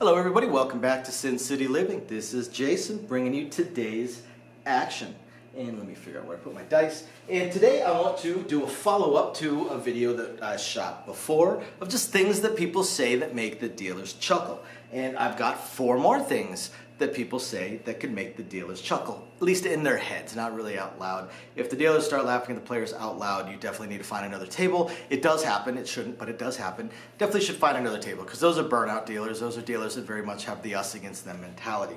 Hello everybody, welcome back to Sin City Living. This is Jason bringing you today's action. And let me figure out where I put my dice. And today I want to do a follow-up to a video that I shot before of just things that people say that make the dealers chuckle. And I've got 4 more things that people say that could make the dealers chuckle, at least in their heads, not really out loud. If the dealers start laughing at the players out loud, you definitely need to find another table. It does happen, it shouldn't, but it does happen. Definitely should find another table, because those are burnout dealers. Those are dealers that very much have the us against them mentality.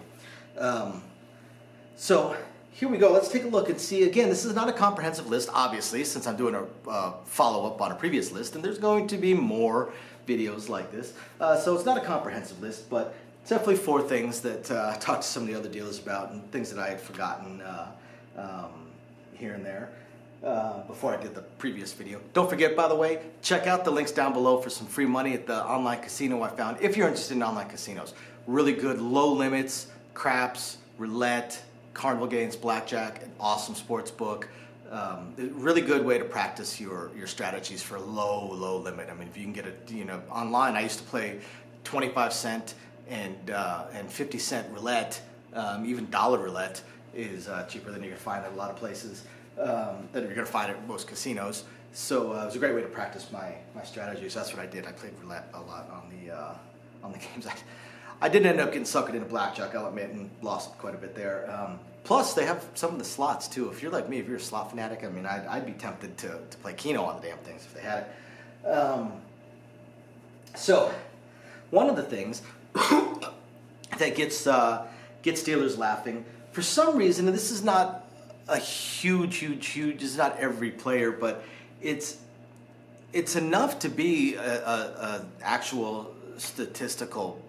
So here we go. Let's take a look and see. Again, this is not a comprehensive list, obviously, since I'm doing a follow-up on a previous list, and there's going to be more videos like this. So it's not a comprehensive list, but definitely 4 things that I talked to some of the other dealers about and things that I had forgotten here and there before I did the previous video. Don't forget, by the way, check out the links down below for some free money at the online casino I found. If you're interested in online casinos, really good low limits, craps, roulette, carnival games, blackjack, an awesome sports book. Really good way to practice your strategies for low limit. I mean, if you can get it, online. I used to play 25-cent and 50-cent roulette. Even dollar roulette is cheaper than you're gonna find at a lot of places. That you're gonna find at most casinos. So it was a great way to practice my strategies. So that's what I did. I played roulette a lot on the games. I did end up getting suckered into blackjack, I'll admit, and lost quite a bit there. Plus, they have some of the slots too. If you're like me, if you're a slot fanatic, I mean, I'd be tempted to play Keno on the damn things if they had it. So, one of the things that gets dealers laughing, for some reason, and this is not a huge, this is not every player, but it's enough to be a actual statistical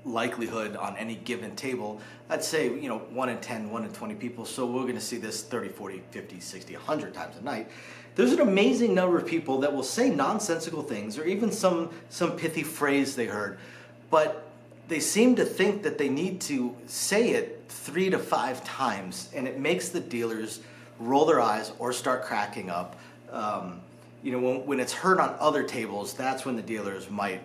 likelihood on any given table. I'd say 1 in 10, 1 in 20 people, so we're going to see this 30, 40, 50, 60, 100 times a night. There's an amazing number of people that will say nonsensical things or even some pithy phrase they heard, but they seem to think that they need to say it 3 to 5 times, and it makes the dealers roll their eyes or start cracking up. When it's heard on other tables, that's when the dealers might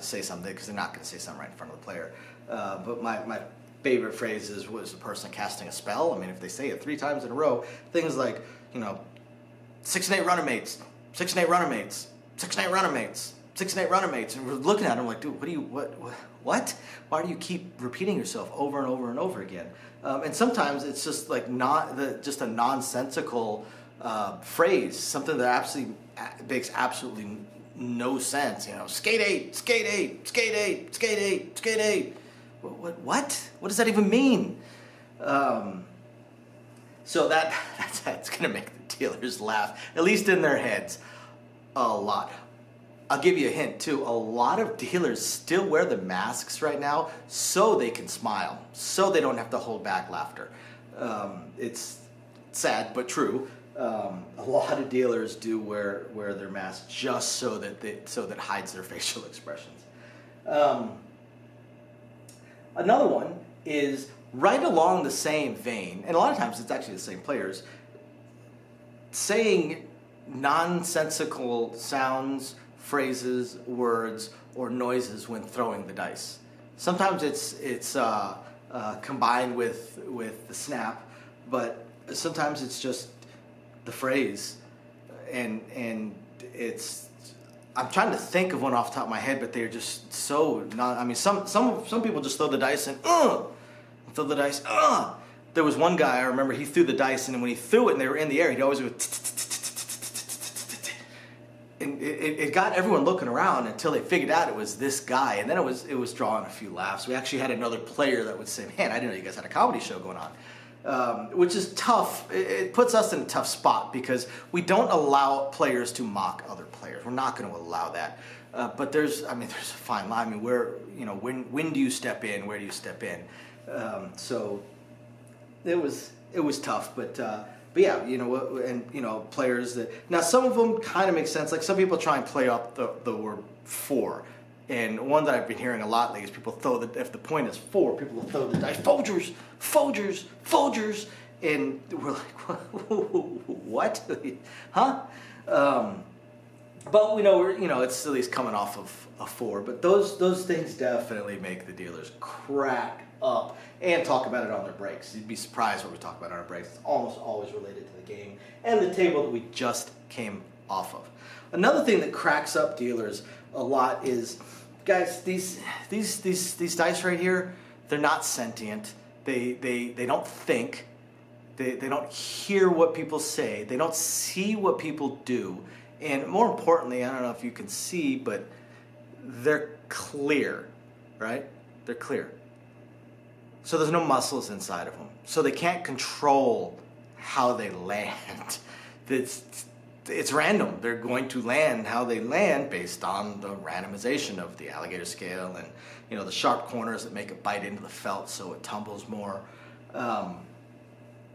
say something, because they're not going to say something right in front of the player. But my favorite phrase was the person casting a spell. I mean, if they say it 3 times in a row, things like 6 and 8 runner mates, 6 and 8 runner mates, 6 and 8 runner mates, 6 and 8 runner mates, and we're looking at them like, dude, what? Why do you keep repeating yourself over and over and over again? And sometimes it's just like just a nonsensical phrase, something that absolutely makes absolutely no sense. Skate 8, skate 8, skate 8, skate 8, skate 8. What does that even mean? So that's gonna make the dealers laugh, at least in their heads, a lot. I'll give you a hint too. A lot of dealers still wear the masks right now so they can smile, so they don't have to hold back laughter. It's sad but true. A lot of dealers do wear their masks just so that hides their facial expressions. Another one is right along the same vein, and a lot of times it's actually the same players, saying nonsensical sounds, phrases, words, or noises when throwing the dice. Sometimes it's combined with the snap, but sometimes it's just the phrase, and it's. I'm trying to think of one off the top of my head, but they're just so not. I mean, some people just throw the dice and throw the dice. There was one guy I remember, he threw the dice, and when he threw it and they were in the air, he'd always go, and it got everyone looking around until they figured out it was this guy, and then it was drawing a few laughs. We actually had another player that would say, "Man, I didn't know you guys had a comedy show going on," which is tough. It puts us in a tough spot because we don't allow players to mock other players. We're not going to allow that. But there's a fine line. I mean, when do you step in? Where do you step in? So it was tough, but yeah, and players that, now some of them kind of make sense. Like some people try and play up the word 4, and one that I've been hearing a lot lately is people throw if the point is 4, people will throw the dice, Folgers, and we're like, what? Huh? But we know it's at least coming off of a 4. But those things definitely make the dealers crack up and talk about it on their breaks. You'd be surprised what we talk about on our breaks. It's almost always related to the game and the table that we just came off of. Another thing that cracks up dealers a lot is, guys, these dice right here, they're not sentient. They don't think. They don't hear what people say. They don't see what people do. And more importantly, I don't know if you can see, but they're clear, right? They're clear. So there's no muscles inside of them. So they can't control how they land. It's random. They're going to land how they land based on the randomization of the alligator scale and the sharp corners that make it bite into the felt so it tumbles more.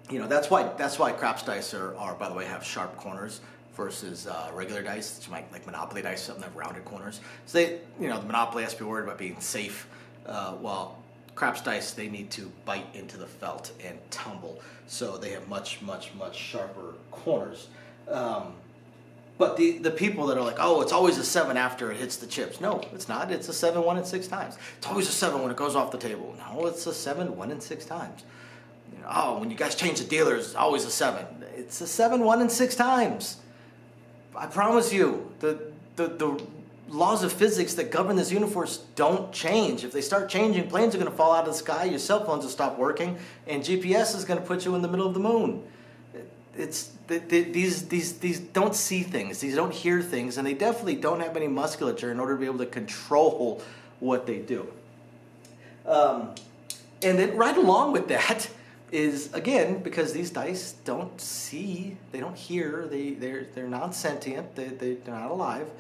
That's why craps dice are by the way have sharp corners versus regular dice. It's like Monopoly dice, something that have rounded corners. So the Monopoly has to be worried about being safe, while craps dice, they need to bite into the felt and tumble. So they have much sharper corners. But the people that are like, oh, it's always a 7 after it hits the chips. No, it's not. It's a 7 1 and 6 times. It's always a 7 when it goes off the table. No, it's a 7 1 and 6 times. Oh, when you guys change the dealers, it's always a 7. It's a 7 1 and 6 times. I promise you, the laws of physics that govern this universe don't change. If they start changing, planes are going to fall out of the sky, your cell phones will stop working, and GPS is going to put you in the middle of the moon. These don't see things, these don't hear things, and they definitely don't have any musculature in order to be able to control what they do. And then right along with that is, again, because these dice don't see, they don't hear, they're non-sentient, they're not alive.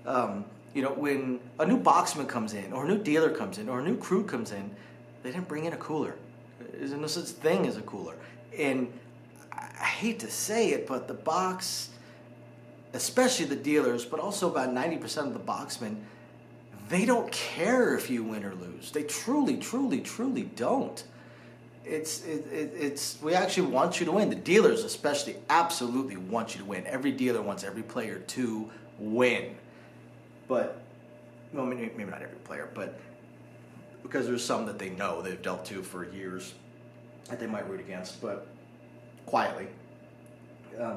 When a new boxman comes in, or a new dealer comes in, or a new crew comes in, they didn't bring in a cooler. There's no such thing as a cooler. And I hate to say it, but the box, especially the dealers, but also about 90% of the boxmen, they don't care if you win or lose. They truly don't. We actually want you to win. The dealers especially absolutely want you to win. Every dealer wants every player to win. But, well, maybe not every player, but because there's some that they know they've dealt to for years that they might root against, but quietly.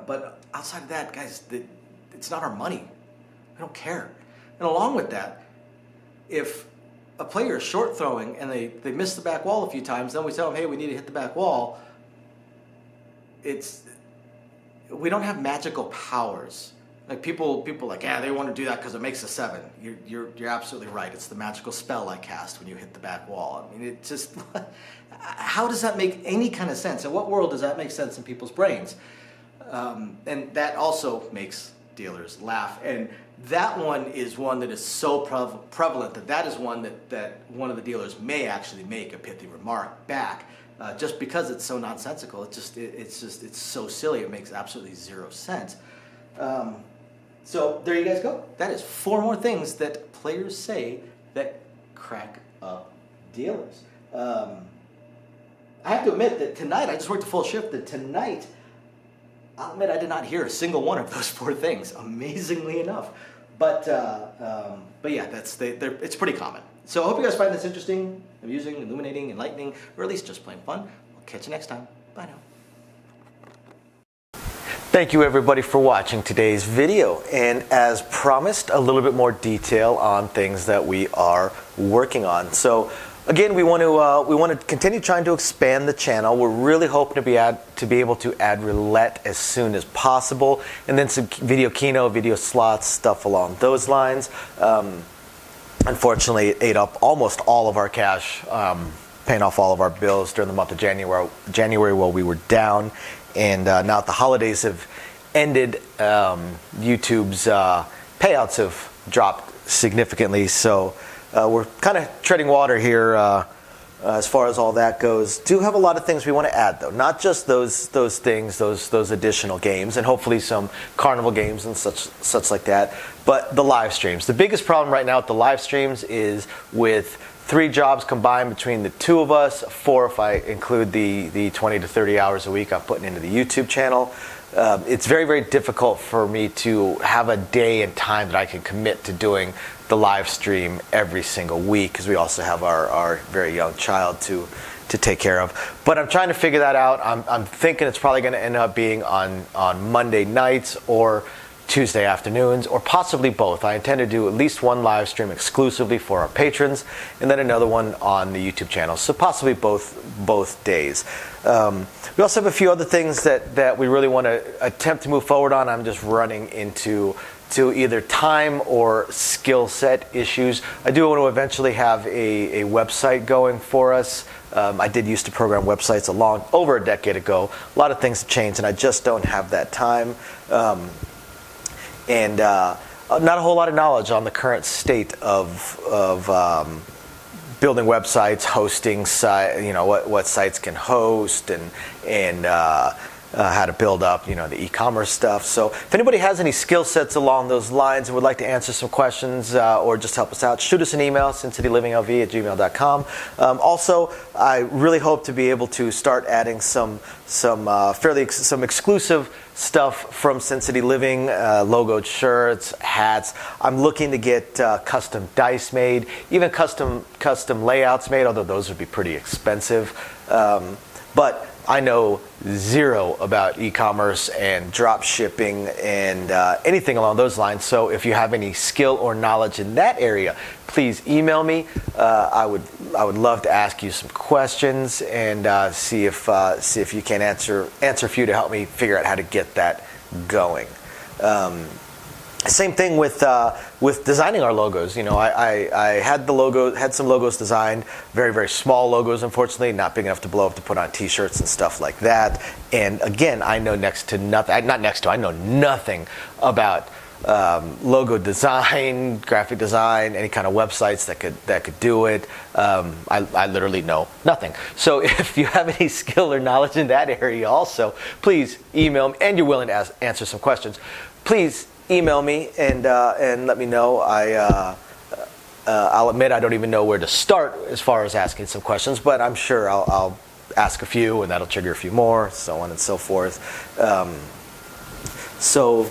But outside of that, guys, it's not our money. We don't care. And along with that, if a player is short throwing and they miss the back wall a few times, then we tell them, hey, we need to hit the back wall. We don't have magical powers. Like people like, yeah, they want to do that because it makes a 7. You're absolutely right. It's the magical spell I cast when you hit the back wall. I mean, it just, how does that make any kind of sense? In what world does that make sense in people's brains? And that also makes dealers laugh. And that one is one that is so prevalent that is one that one of the dealers may actually make a pithy remark back, just because it's so nonsensical. It's so silly. It makes absolutely zero sense. So there you guys go. That is 4 more things that players say that crack up dealers. I have to admit that tonight, I just worked a full shift, that tonight, I'll admit I did not hear a single one of those 4 things, amazingly enough. But yeah, it's pretty common. So I hope you guys find this interesting, amusing, illuminating, enlightening, or at least just plain fun. I'll catch you next time. Bye now. Thank you everybody for watching today's video, and as promised, a little bit more detail on things that we are working on. So again, we want to continue trying to expand the channel. We're really hoping to be able to add roulette as soon as possible, and then some video keno, video slots, stuff along those lines. Unfortunately, it ate up almost all of our cash, paying off all of our bills during the month of January while we were down. And now that the holidays have ended, YouTube's payouts have dropped significantly. So we're kind of treading water here as far as all that goes. Do have a lot of things we want to add, though. Not just those things, those additional games, and hopefully some carnival games and such like that. But the live streams. The biggest problem right now with the live streams is with 3 jobs combined between the 2 of us, 4 if I include the 20 to 30 hours a week I'm putting into the YouTube channel. it's very, very difficult for me to have a day and time that I can commit to doing the live stream every single week, because we also have our very young child to take care of. But I'm trying to figure that out. I'm thinking it's probably going to end up being on Monday nights or Tuesday afternoons, or possibly both. I intend to do at least one live stream exclusively for our patrons, and then another one on the YouTube channel. So possibly both days. We also have a few other things that we really want to attempt to move forward on. I'm just running into either time or skill set issues. I do want to eventually have a website going for us. I did used to program websites over a decade ago. A lot of things have changed, and I just don't have that time. And not a whole lot of knowledge on the current state of building websites, hosting what sites can host, and how to build up the e-commerce stuff. So if anybody has any skill sets along those lines and would like to answer some questions or just help us out, shoot us an email, sincitylivingLV@gmail.com. Also, I really hope to be able to start adding some exclusive stuff from Sin City Living, logoed shirts, hats. I'm looking to get custom dice made, even custom layouts made, although those would be pretty expensive. But I know zero about e-commerce and drop shipping and anything along those lines. So if you have any skill or knowledge in that area, please email me. I would love to ask you some questions and see if you can answer a few to help me figure out how to get that going. Same thing with designing our logos. I had some logos designed, very, very small logos, unfortunately, not big enough to blow up to put on T-shirts and stuff like that. And again, I know I know nothing about logo design, graphic design, any kind of websites that could do it. I literally know nothing. So if you have any skill or knowledge in that area also, please email me, and you're willing to answer some questions, please email me and let me know. I'll admit I don't even know where to start as far as asking some questions, but I'm sure I'll ask a few, and that'll trigger a few more, so on and so forth. So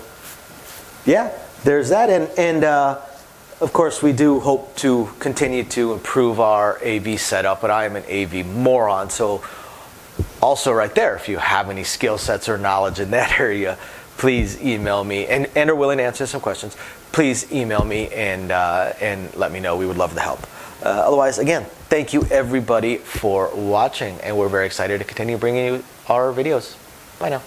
yeah, there's that, and of course we do hope to continue to improve our AV setup, but I am an AV moron, so also right there, if you have any skill sets or knowledge in that area, please email me, and are willing to answer some questions. Please email me and let me know. We would love to help. Otherwise, again, thank you everybody for watching, and we're very excited to continue bringing you our videos. Bye now.